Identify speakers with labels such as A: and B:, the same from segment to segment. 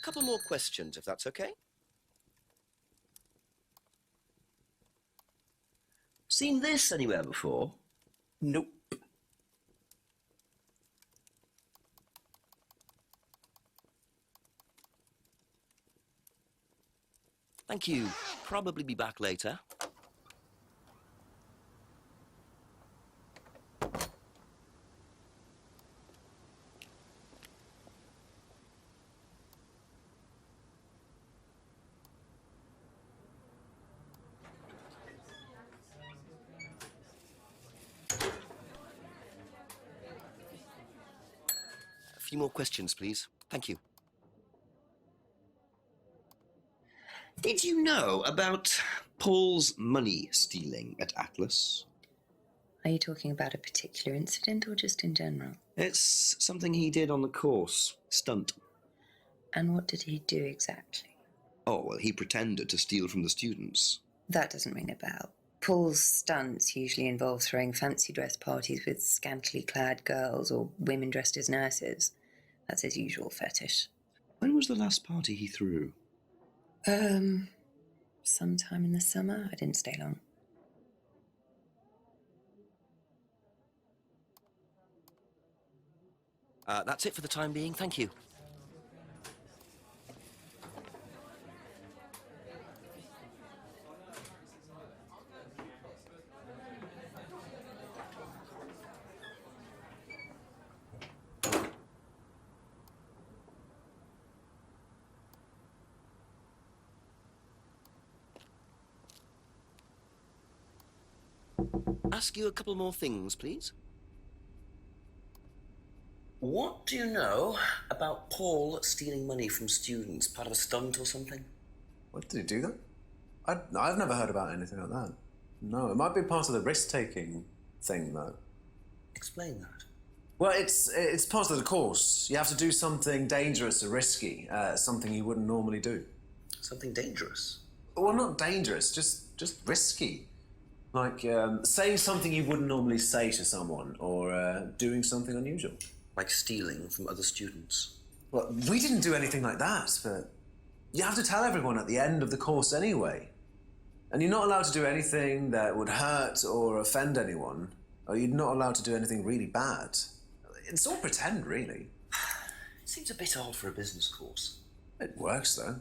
A: Couple more questions, if that's okay. Seen this anywhere before?
B: Nope.
A: Thank you. Probably be back later. A few more questions, please. Thank you. Did you know about Paul's money stealing at Atlas?
C: Are you talking about a particular incident or just in general?
A: It's something he did on the course. Stunt.
C: And what did he do exactly?
A: Oh, well, he pretended to steal from the students.
C: That doesn't ring a bell. Paul's stunts usually involve throwing fancy dress parties with scantily clad girls or women dressed as nurses. That's his usual fetish.
A: When was the last party he threw?
C: Sometime in the summer. I didn't stay long.
A: That's it for the time being. Thank you. Ask you a couple more things, please. What do you know about Paul stealing money from students? Part of a stunt or something?
B: What, did he do that? I've never heard about anything like that. No, it might be part of the risk-taking thing, though.
A: Explain that.
B: Well, it's part of the course. You have to do something dangerous or risky, something you wouldn't normally do.
A: Something dangerous?
B: Well, not dangerous, just risky. Like saying something you wouldn't normally say to someone, or doing something unusual.
A: Like stealing from other students?
B: Well, we didn't do anything like that, but you have to tell everyone at the end of the course anyway. And you're not allowed to do anything that would hurt or offend anyone, or you're not allowed to do anything really bad. It's all pretend, really.
A: It seems a bit odd for a business course.
B: It works, though.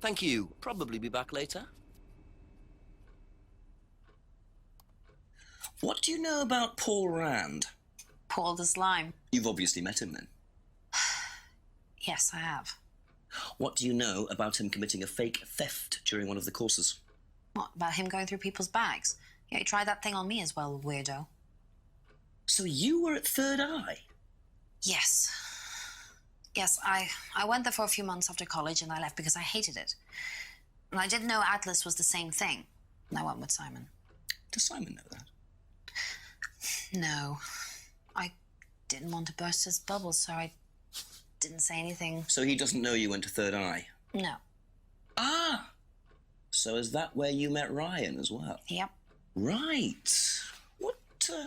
A: Thank you. Probably be back later. What do you know about Paul Rand?
D: Paul the Slime.
A: You've obviously met him then.
D: Yes, I have.
A: What do you know about him committing a fake theft during one of the courses?
D: What, about him going through people's bags? Yeah, he tried that thing on me as well, weirdo.
A: So you were at Third Eye?
D: Yes. Yes, I went there for a few months after college and I left because I hated it. And I didn't know Atlas was the same thing. And I went with Simon.
A: Does Simon know that?
D: No. I didn't want to burst his bubble, so I didn't say anything.
A: So he doesn't know you went to Third Eye?
D: No.
A: Ah! So is that where you met Ryan as well?
D: Yep.
A: Right.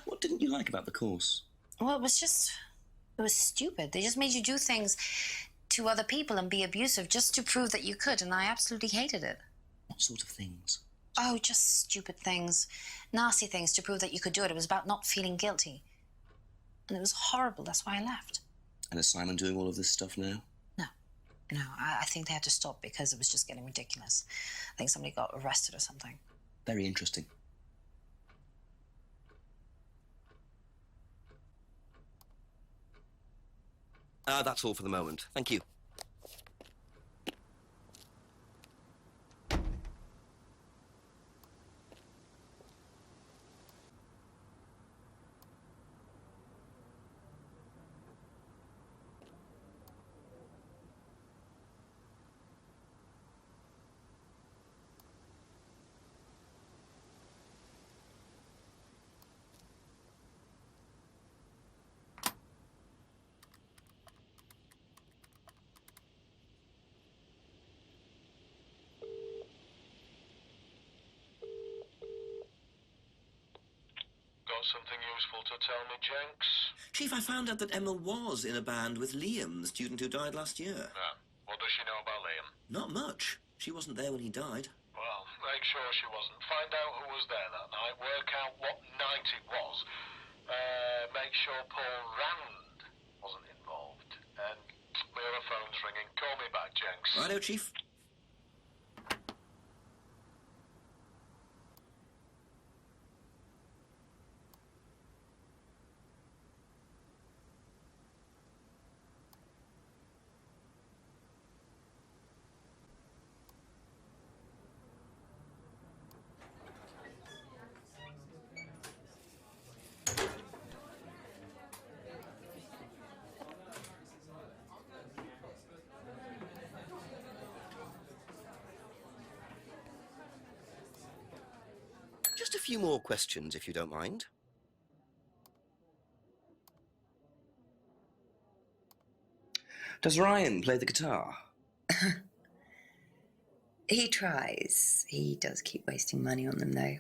A: What didn't you like about the course?
D: Well, it was stupid. They just made you do things to other people and be abusive just to prove that you could, and I absolutely hated it.
A: What sort of things?
D: Oh, just stupid things. Nasty things to prove that you could do it. It was about not feeling guilty. And it was horrible. That's why I left.
A: And is Simon doing all of this stuff now?
D: No, I think they had to stop because it was just getting ridiculous. I think somebody got arrested or something.
A: Very interesting. That's all for the moment. Thank you.
E: got something useful to tell me, Jenks?
A: Chief, I found out that Emma was in a band with Liam, the student who died last year.
E: Yeah. What does she know about Liam?
A: Not much. She wasn't there when he died.
E: Well, make sure she wasn't. Find out who was there that night. Work out what night it was. Make sure Paul Rand wasn't involved. And my other phone's ringing. Call me back, Jenks.
A: Righto, Chief. Just a few more questions, if you don't mind. Does Ryan play the guitar?
C: He tries. He does keep wasting money on them, though.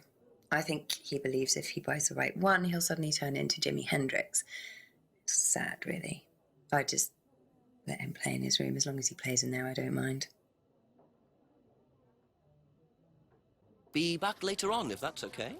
C: I think he believes if he buys the right one, he'll suddenly turn into Jimi Hendrix. It's sad, really. I just let him play in his room. As long as he plays in there, I don't mind.
A: Be back later on, if that's okay.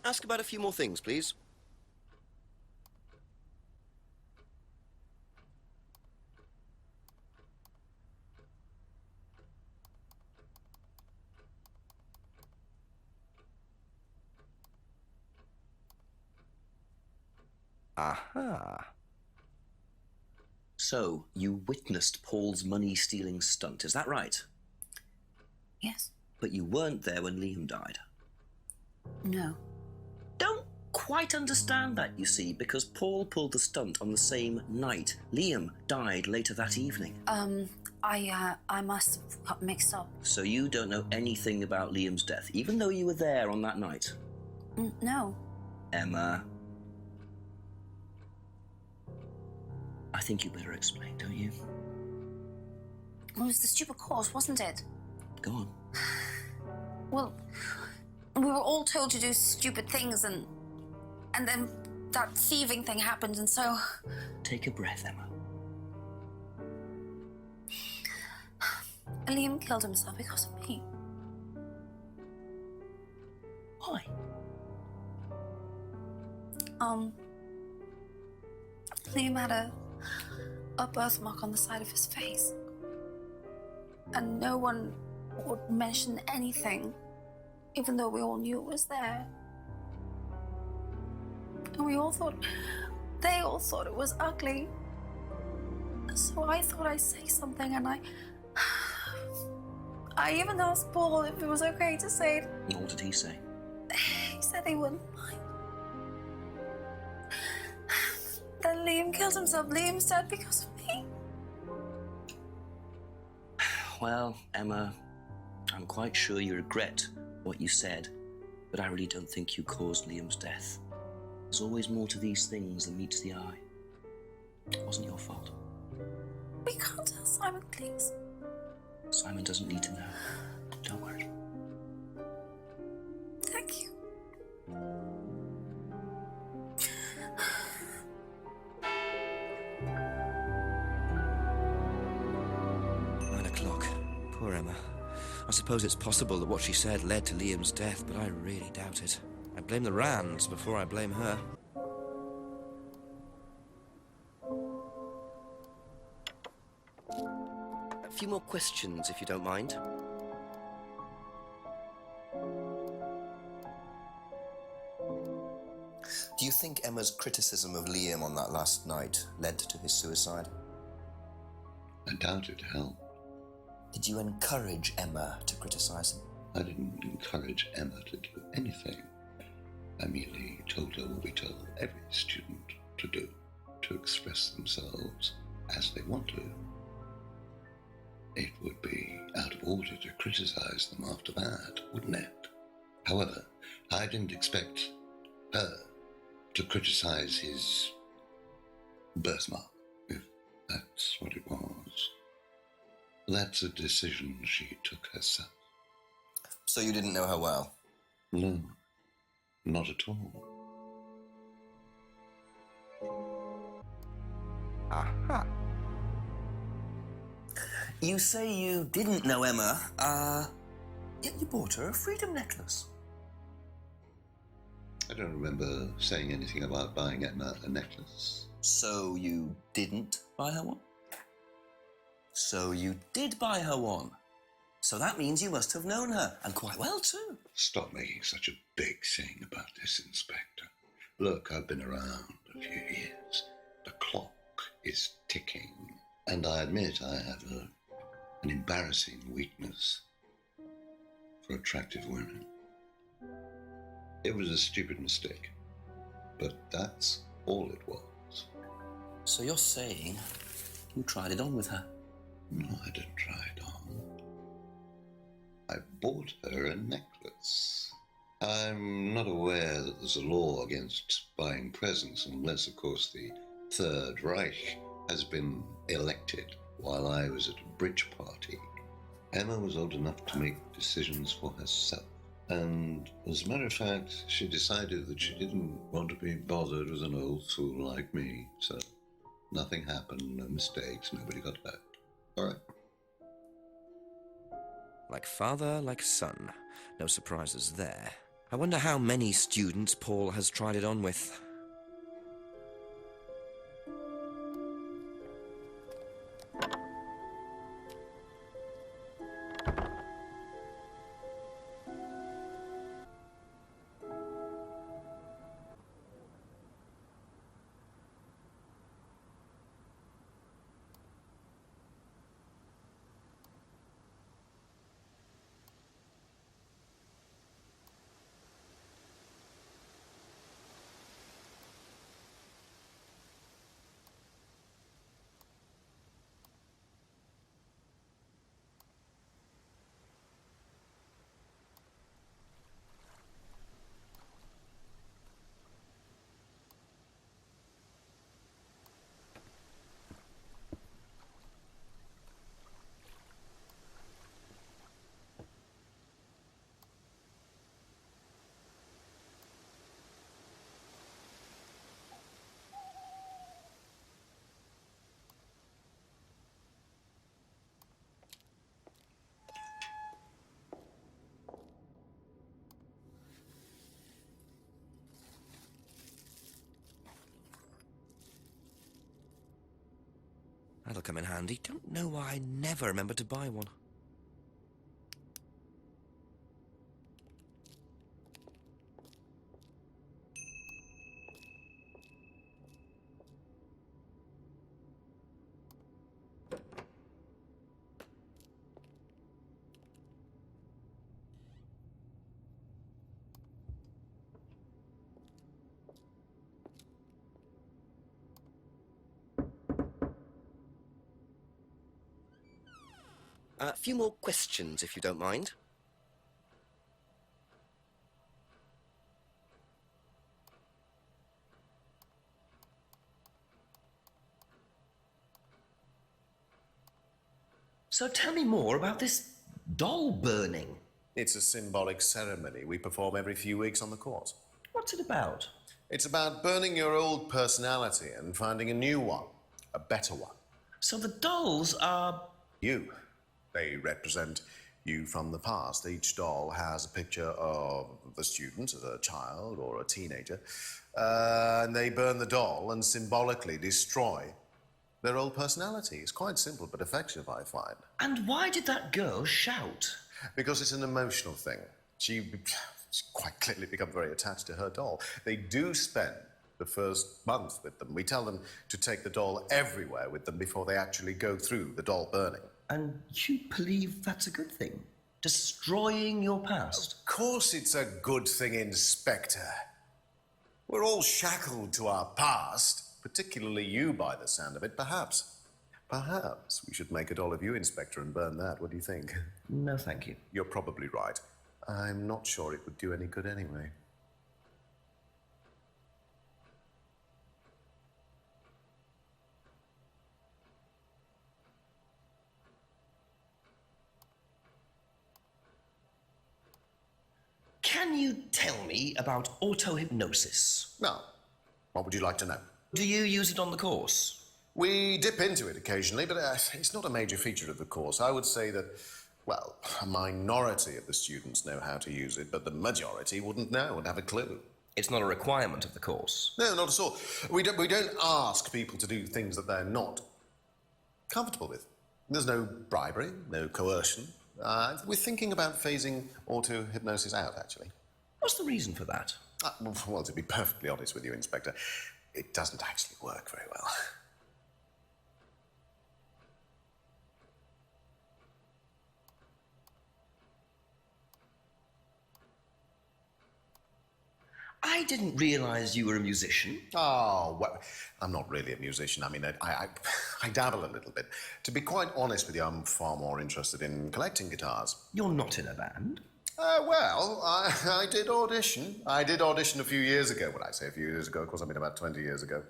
A: Ask about a few more things, please. Aha. So, you witnessed Paul's money-stealing stunt, is that right?
D: Yes.
A: But you weren't there when Liam died.
D: No.
A: Don't quite understand that, you see, because Paul pulled the stunt on the same night. Liam died later that evening.
D: I must have got mixed up.
A: So you don't know anything about Liam's death, even though you were there on that night?
D: No.
A: Emma. I think you better explain, don't you?
D: It was the stupid course, wasn't it?
A: Go on.
D: Well, we were all told to do stupid things, and then that thieving thing happened, and so...
A: Take a breath, Emma.
D: Liam killed himself because of me.
A: Why?
D: Liam had a birthmark on the side of his face. And no one would mention anything, even though we all knew it was there. And they all thought it was ugly. So I thought I'd say something, and I even asked Paul if it was okay to say it.
A: And what did he say?
D: He said he wouldn't mind. Then Liam killed himself. Liam's dead because of me.
A: Well, Emma, I'm quite sure you regret what you said, but I really don't think you caused Liam's death. There's always more to these things than meets the eye. It wasn't your fault.
D: We can't tell Simon, please.
A: Simon doesn't need to know. Don't worry.
D: Thank you.
A: Poor Emma. I suppose it's possible that what she said led to Liam's death, but I really doubt it. I blame the Rands before I blame her. A few more questions, if you don't mind. Do you think Emma's criticism of Liam on that last night led to his suicide?
F: I doubt it, Hal.
A: Did you encourage Emma to criticize him?
F: I didn't encourage Emma to do anything. I merely told her what we tell every student to do, to express themselves as they want to. It would be out of order to criticize them after that, wouldn't it? However, I didn't expect her to criticize his birthmark, if that's what it was. That's a decision she took herself.
A: So you didn't know her well?
F: No, not at all.
A: Aha. You say you didn't know Emma, yet you bought her a freedom necklace.
F: I don't remember saying anything about buying Emma a necklace.
A: So you didn't buy her one? So you did buy her one. So that means you must have known her, and quite well too.
F: Stop making such a big thing about this, Inspector. Look, I've been around a few years. The clock is ticking, and I admit I have an embarrassing weakness for attractive women. It was a stupid mistake, but that's all it was.
A: So you're saying you tried it on with her?
F: No, I didn't try it on. I bought her a necklace. I'm not aware that there's a law against buying presents unless, of course, the Third Reich has been elected while I was at a bridge party. Emma was old enough to make decisions for herself. And as a matter of fact, she decided that she didn't want to be bothered with an old fool like me. So nothing happened, no mistakes, nobody got hurt. All right.
G: Like father, like son. No surprises there. I wonder how many students Paul has tried it on with. That'll come in handy. Don't know why I never remember to buy one. A few more questions, if you don't mind.
A: So tell me more about this doll burning.
H: It's a symbolic ceremony we perform every few weeks on the course.
A: What's it about?
H: It's about burning your old personality and finding a new one, a better one.
A: So the dolls are...
H: You. They represent you from the past. Each doll has a picture of the student as a child or a teenager, and they burn the doll and symbolically destroy their old personality. It's quite simple but effective, I find.
A: And why did that girl shout?
H: Because it's an emotional thing. She's quite clearly become very attached to her doll. They do spend the first month with them. We tell them to take the doll everywhere with them before they actually go through the doll burning.
A: And you believe that's a good thing? Destroying your past?
H: Of course it's a good thing, Inspector. We're all shackled to our past, particularly you by the sound of it. Perhaps we should make a doll of you, Inspector, and burn that. What do you think?
G: No, thank you.
H: You're probably right. I'm not sure it would do any good anyway.
G: Can you tell me about auto-hypnosis?
H: Now, what would you like to know?
G: Do you use it on the course?
H: We dip into it occasionally, but it's not a major feature of the course. I would say that, well, a minority of the students know how to use it, but the majority wouldn't know and have a clue.
G: It's not a requirement of the course.
H: No, not at all. We don't ask people to do things that they're not comfortable with. There's no bribery, no coercion. We're thinking about phasing auto-hypnosis out, actually.
G: What's the reason for that?
H: Well, to be perfectly honest with you, Inspector, it doesn't actually work very well.
G: I didn't realize you were a musician.
H: Oh, well, I'm not really a musician. I mean, I dabble a little bit. To be quite honest with you, I'm far more interested in collecting guitars.
G: You're not in a band.
H: Well, I did audition. I did audition a few years ago. When I say a few years ago, of course, I mean about 20 years ago.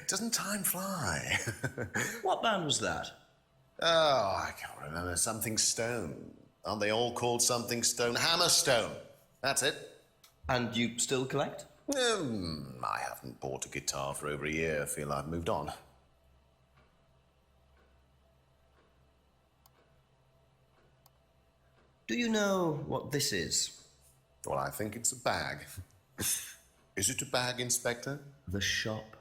H: Doesn't time fly?
G: What band was that?
H: Oh, I can't remember. Something Stone. Aren't they all called something Stone? Hammerstone. That's it.
G: And you still collect?
H: I haven't bought a guitar for over a year. I feel I've moved on.
G: Do you know what this is?
H: Well, I think it's a bag. Is it a bag, Inspector?
G: The shop.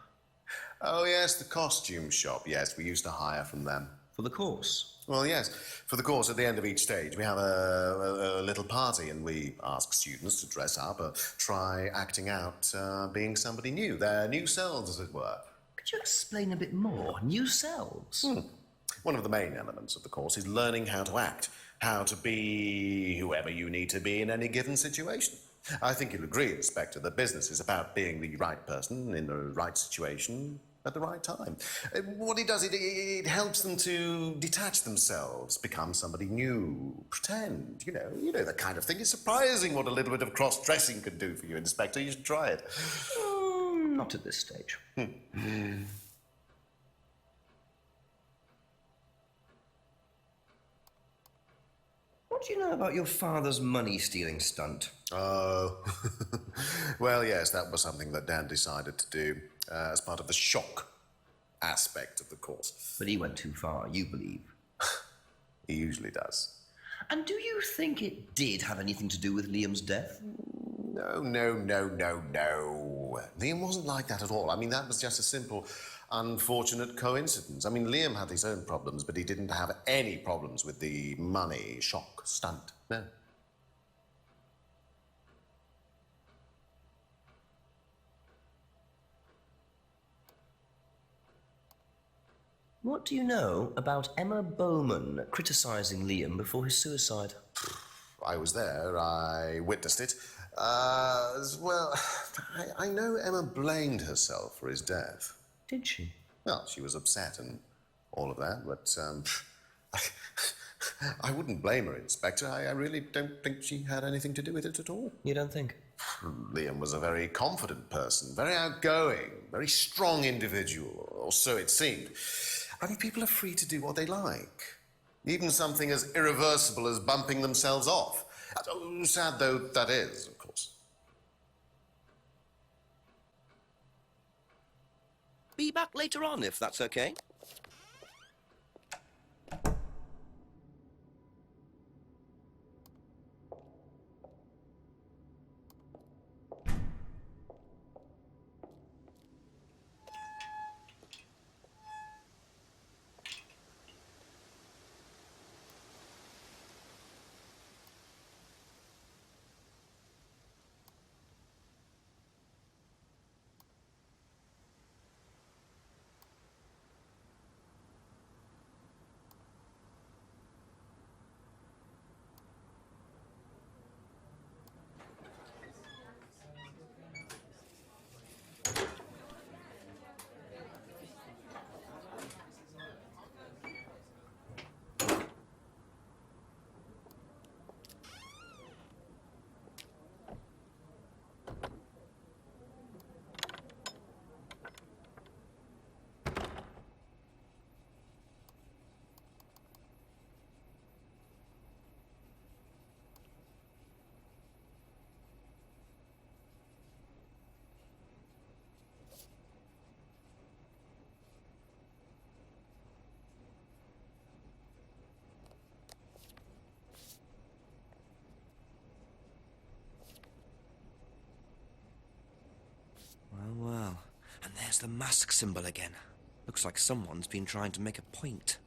H: Oh, yes, the costume shop. Yes, we used to hire from them.
G: For the course?
H: Well, yes. For the course, at the end of each stage, we have a little party and we ask students to dress up or try acting out being somebody new, their new selves, as it were.
G: Could you explain a bit more? New selves?
H: One of the main elements of the course is learning how to act, how to be whoever you need to be in any given situation. I think you'll agree, Inspector, that business is about being the right person in the right situation at the right time. What it does, it helps them to detach themselves, become somebody new, pretend, you know that kind of thing. It's surprising what a little bit of cross-dressing can do for you, Inspector. You should try it.
G: Not at this stage. What do you know about your father's money-stealing stunt?
H: Oh, well, yes, that was something that Dan decided to do as part of the shock aspect of the course.
G: But he went too far, you believe.
H: He usually does.
G: And do you think it did have anything to do with Liam's death?
H: No. Liam wasn't like that at all. I mean, that was just a simple, unfortunate coincidence. I mean, Liam had his own problems, but he didn't have any problems with the money shock stunt. No.
G: What do you know about Emma Bowman criticising Liam before his suicide?
H: I was there. I witnessed it. Well, I know Emma blamed herself for his death.
G: Did she?
H: Well, she was upset and all of that, but I wouldn't blame her, Inspector. I really don't think she had anything to do with it at all.
G: You don't think?
H: Liam was a very confident person, very outgoing, very strong individual, or so it seemed. I mean, people are free to do what they like. Even something as irreversible as bumping themselves off. Sad though that is, of course.
G: Be back later on, if that's okay. There's the mask symbol again. Looks like someone's been trying to make a point.